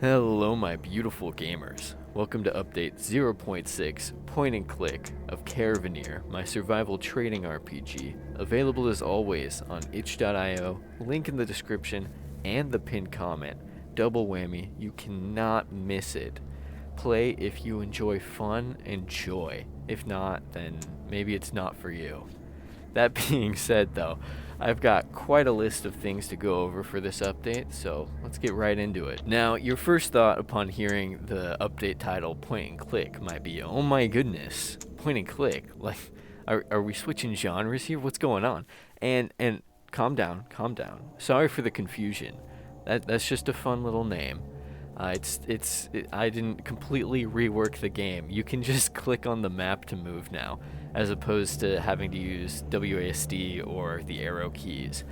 Hello my beautiful gamers. Welcome to update 0.6 point and click of Caravanier, my survival trading RPG, available as always on itch.io, link in the description and the pinned comment. Double whammy, you cannot miss it. Play if you enjoy fun and joy. If not, then maybe it's not for you. That being said though, I've got quite a list of things to go over for this update, so let's get right into it. Now, your first thought upon hearing the update title point and click might be, oh my goodness, point and click. Like, are we switching genres here? What's going on? And calm down, calm down. Sorry for the confusion. That's just a fun little name. I didn't completely rework the game. You can just click on the map to move now, as opposed to having to use WASD or the arrow keys.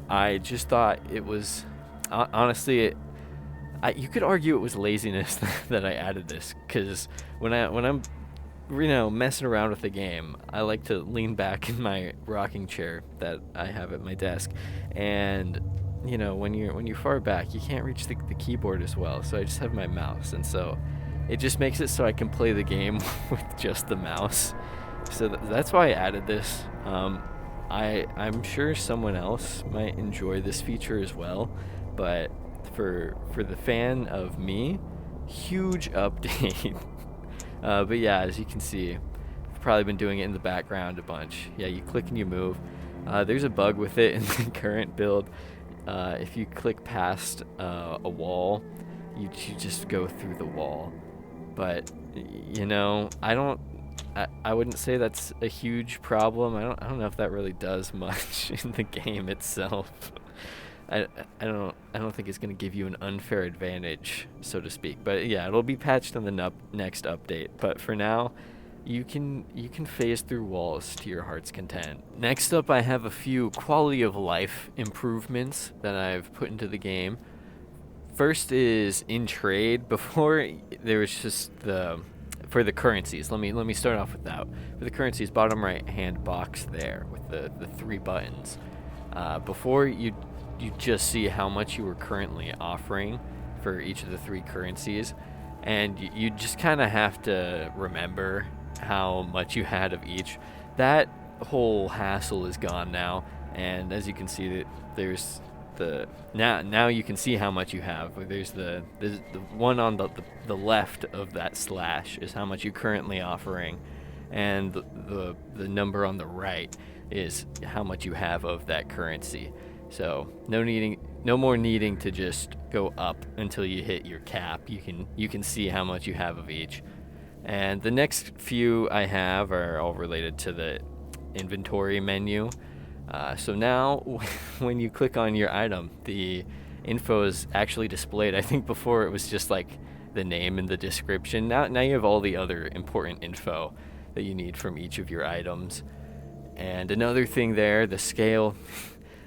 I just thought it was, honestly, you could argue it was laziness that I added this, because when I'm messing around with the game, I like to lean back in my rocking chair that I have at my desk, and when you're far back, you can't reach the keyboard as well, so I just have my mouse, and so it just makes it so I can play the game with just the mouse. So that's why I added this. I'm sure someone else might enjoy this feature as well, but for the fan of me, huge update. But yeah, as you can see, I've probably been doing it in the background a bunch. Yeah, you click and you move. There's a bug with it in the current build. If you click past a wall, you just go through the wall. But I wouldn't say that's a huge problem. I don't know if that really does much in the game itself. I don't think it's going to give you an unfair advantage, so to speak. But yeah, it'll be patched on the next update. But for now, you can phase through walls to your heart's content. Next up, I have a few quality of life improvements that I've put into the game. First is in trade. Before there was just for the currencies. Let me start off with that. For the currencies, bottom right hand box there with the 3 buttons. Before you just see how much you were currently offering for each of the 3 currencies, and you just kind of have to remember how much you had of each. That whole hassle is gone now, and as you can see, there's now you can see how much you have. There's the one on the left of that slash is how much you're currently offering, and the number on the right is how much you have of that currency. So no more needing to just go up until you hit your cap. You can see how much you have of each. And the next few I have are all related to the inventory menu. So now when you click on your item, the info is actually displayed. I think before it was just like the name and the description. Now you have all the other important info that you need from each of your items. And another thing there, the scale.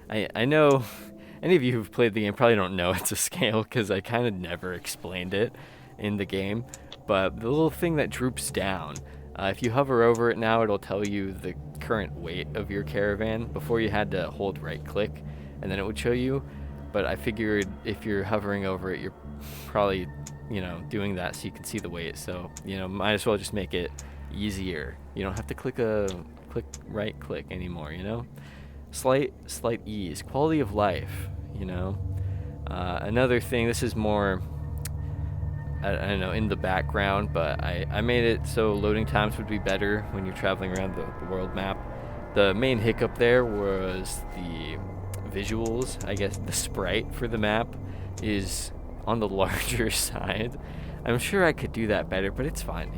I know any of you who've played the game probably don't know it's a scale, because I kind of never explained it in the game. But the little thing that droops down, if you hover over it now, it'll tell you the current weight of your caravan. Before you had to hold right click and then it would show you, but I figured if you're hovering over it, you're probably doing that so you can see the weight. So might as well just make it easier. You don't have to click right click anymore. Slight ease, quality of life. Another thing, this is more I don't know, in the background, but I made it so loading times would be better when you're traveling around the world map. The main hiccup there was the visuals. I guess the sprite for the map is on the larger side. I'm sure I could do that better, but it's fine.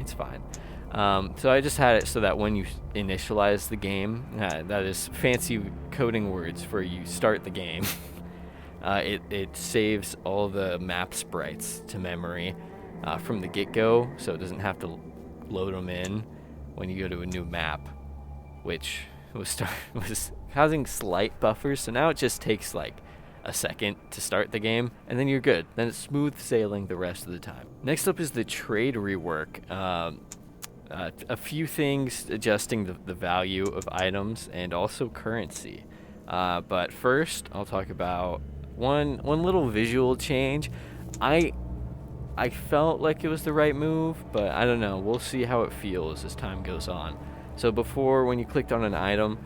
So I just had it so that when you initialize the game, that is fancy coding words for you start the game, it saves all the map sprites to memory from the get-go, so it doesn't have to load them in when you go to a new map, which was causing slight buffers. So now it just takes like a second to start the game, and then you're good. Then it's smooth sailing the rest of the time. Next up is the trade rework. A few things adjusting the value of items and also currency. But first, I'll talk about one little visual change. I I felt like it was the right move, but I don't know. We'll see how it feels as time goes on. So before, when you clicked on an item,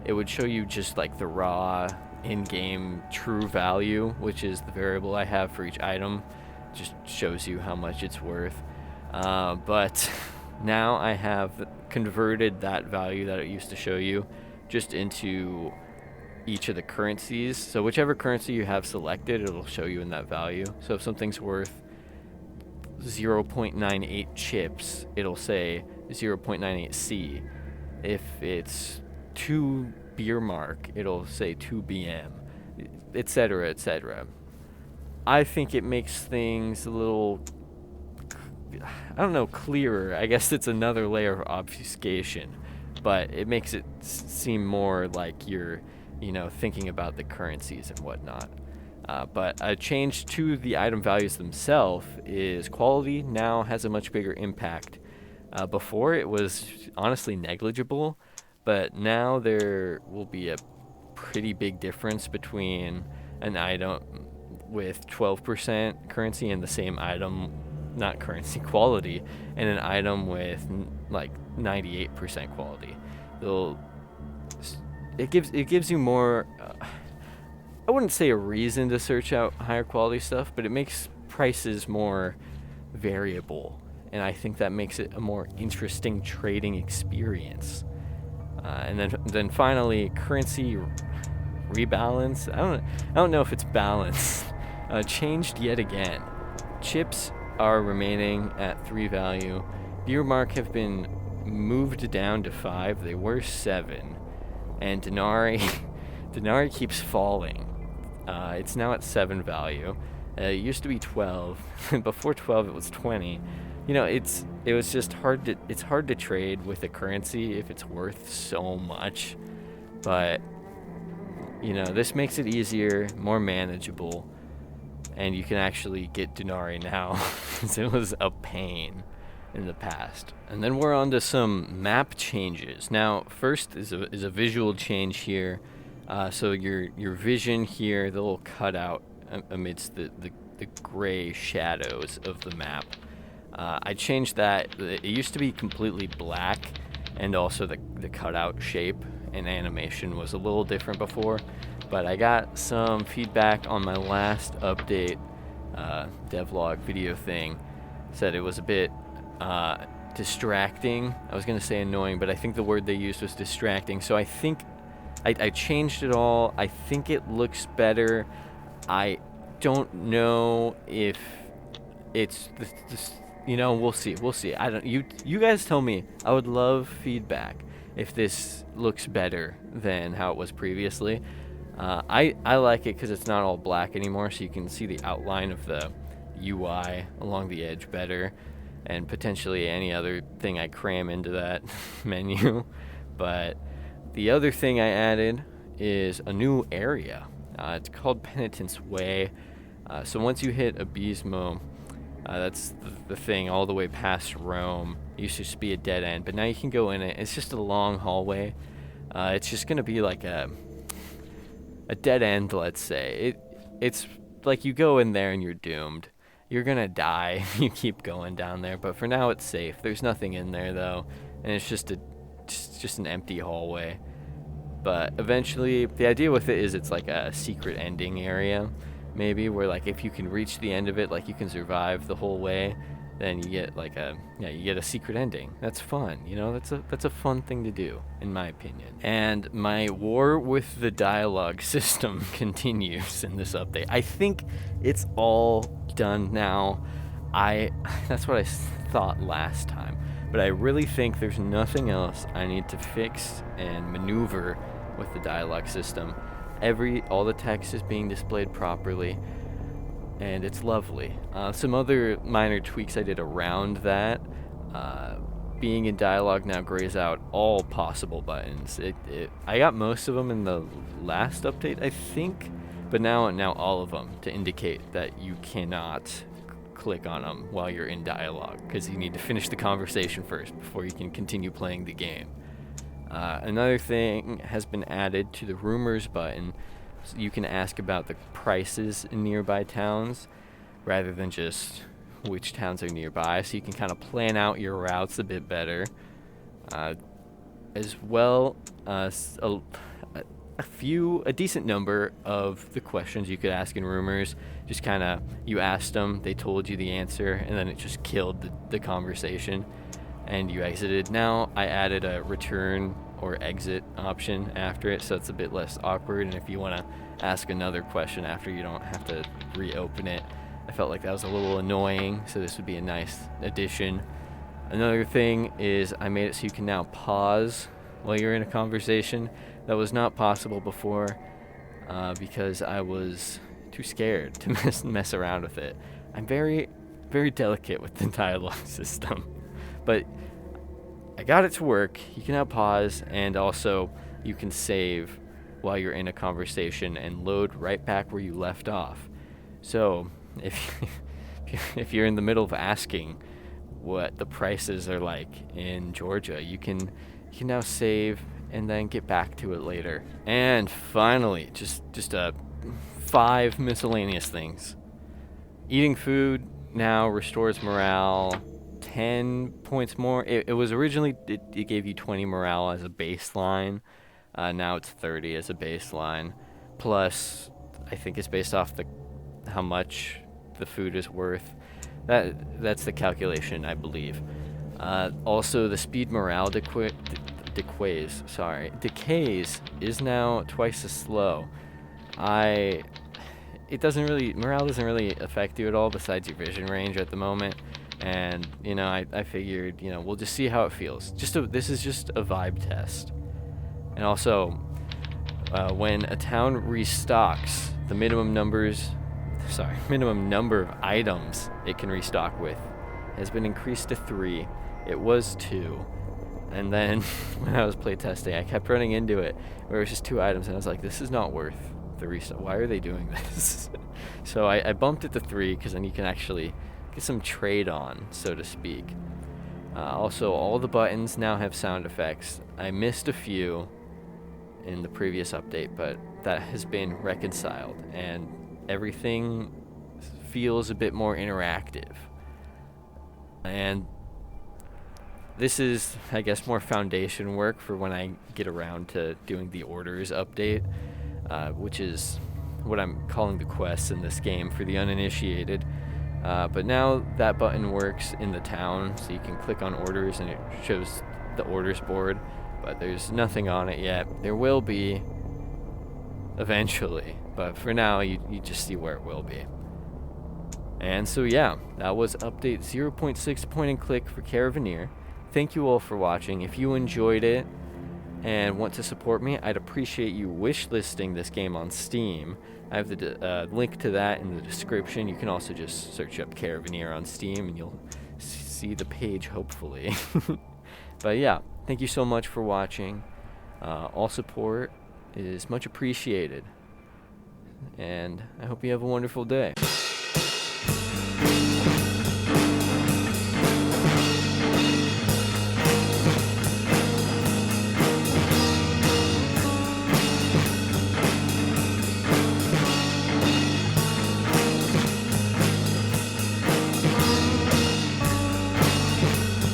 it would show you just like the raw in-game true value, which is the variable I have for each item. Just shows you how much it's worth. But now I have converted that value that it used to show you just into each of the currencies. So whichever currency you have selected, it'll show you in that value. So if something's worth 0.98 chips, it'll say 0.98 C. If it's 2 beer mark, it'll say 2 BM, etc., etc. I think it makes things a little, I don't know, clearer. I guess it's another layer of obfuscation, but it makes it seem more like you're, thinking about the currencies and whatnot. But a change to the item values themselves is quality now has a much bigger impact. Before it was honestly negligible, but now there will be a pretty big difference between an item with 12% currency and the same item, not currency, quality, and an item with like 98% quality. It gives you more, I wouldn't say a reason to search out higher quality stuff, but it makes prices more variable, and I think that makes it a more interesting trading experience. And then finally, currency rebalance. I don't know if it's balanced. Changed yet again. Chips are remaining at 3 value. Beer mark have been moved down to 5. They were 7, and Denari Denari keeps falling. It's now at 7 value. It used to be 12. Before 12, it was 20. It was just it's hard to trade with a currency if it's worth so much. But, this makes it easier, more manageable, and you can actually get Denari now, since it was a pain in the past. And then we're on to some map changes. Now, first is a visual change here. So your vision here, the little cutout amidst the gray shadows of the map. I changed that. It used to be completely black, and also the cutout shape and animation was a little different before. But I got some feedback on my last update, devlog video thing. Said it was a bit distracting. I was going to say annoying, but I think the word they used was distracting. So I think I changed it all. I think it looks better. I don't know if it's we'll see. I don't. You guys tell me. I would love feedback if this looks better than how it was previously. I like it because it's not all black anymore, so you can see the outline of the UI along the edge better, and potentially any other thing I cram into that menu. But the other thing I added is a new area. It's called Penitence Way. So once you hit Abismo, that's the thing all the way past Rome. It used to just be a dead end, but now you can go in it. It's just a long hallway. It's just going to be like a dead end, let's say. It's like you go in there and you're doomed. You're going to die. You keep going down there, but for now it's safe. There's nothing in there though, and it's just an empty hallway. But eventually, the idea with it is it's like a secret ending area, maybe, where like if you can reach the end of it, like you can survive the whole way, then you get like you get a secret ending. That's fun, that's a fun thing to do, in my opinion. And my war with the dialogue system continues in this update. I think it's all done now. That's what I thought last time, but I really think there's nothing else I need to fix and maneuver with the dialogue system. All the text is being displayed properly, and it's lovely. Some other minor tweaks I did around that. Being in dialogue now grays out all possible buttons. I got most of them in the last update, I think, but now all of them, to indicate that you cannot click on them while you're in dialogue, because you need to finish the conversation first before you can continue playing the game. Another thing has been added to the rumors button, so you can ask about the prices in nearby towns rather than just which towns are nearby, so you can kind of plan out your routes a bit better. As well, a decent number of the questions you could ask in rumors, just kind of, you asked them, they told you the answer, and then it just killed the conversation, and you exited. Now I added a return or exit option after it, so it's a bit less awkward, and if you want to ask another question after, you don't have to reopen it. I felt like that was a little annoying, so this would be a nice addition. Another thing is I made it so you can now pause while you're in a conversation. That was not possible before because I was too scared to mess around with it. I'm very, very delicate with the dialogue system, but I got it to work. You can now pause, and also you can save while you're in a conversation and load right back where you left off. So if you're in the middle of asking what the prices are like in Georgia, you can now save and then get back to it later. And finally, just 5 miscellaneous things. Eating food now restores morale 10 points more. It was originally, it gave you 20 morale as a baseline. Now it's 30 as a baseline. Plus, I think it's based off how much the food is worth. That's the calculation, I believe. Also, the speed morale decays is now twice as slow. Morale doesn't really affect you at all besides your vision range at the moment. And, I figured, we'll just see how it feels. This is just a vibe test. And also, when a town restocks, the minimum number of items it can restock with has been increased to 3. It was 2. And then when I was playtesting, I kept running into it where it was just 2 items, and I was like, this is not worth the restock. Why are they doing this? So I bumped it to 3 because then you can actually get some trade on, so to speak. Also, all the buttons now have sound effects. I missed a few in the previous update, but that has been reconciled, and everything feels a bit more interactive. And this is, I guess, more foundation work for when I get around to doing the orders update, which is what I'm calling the quests in this game for the uninitiated. But now that button works in the town, so you can click on orders and it shows the orders board, but there's nothing on it yet. There will be eventually, but for now you just see where it will be. And so yeah, that was update 0.6 point and click for Caravanier. Thank you all for watching. If you enjoyed it and want to support me, I'd appreciate you wishlisting this game on Steam. I have the link to that in the description. You can also just search up Caravanier on Steam and you'll see the page, hopefully. But yeah, thank you so much for watching. All support is much appreciated, and I hope you have a wonderful day.